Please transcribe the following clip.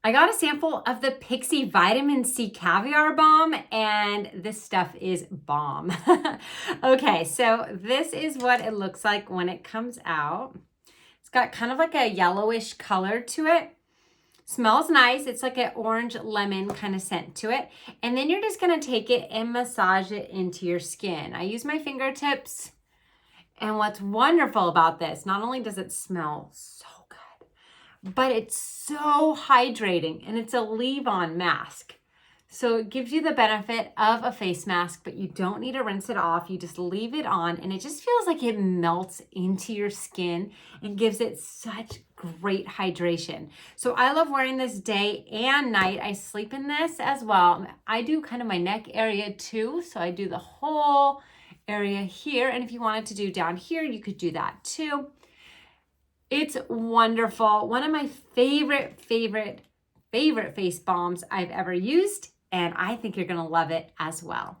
I got a sample of the Pixi Vitamin C Caviar Balm, and this stuff is bomb. Okay, so this is what it looks like when it comes out. It's got kind of like a yellowish color to it. Smells nice. It's like an orange lemon kind of scent to it. And then you're just gonna take it and massage it into your skin. I use my fingertips. And what's wonderful about this, not only does it smell so good, but it's so hydrating, and it's a leave-on mask. So it gives you the benefit of a face mask, but you don't need to rinse it off. You just leave it on, and it just feels like it melts into your skin and gives it such great hydration. So I love wearing this day and night. I sleep in this as well. I do kind of my neck area too. So I do the whole area here. And if you wanted to do down here, you could do that too. It's wonderful. One of my favorite face balms I've ever used, and I think you're gonna love it as well.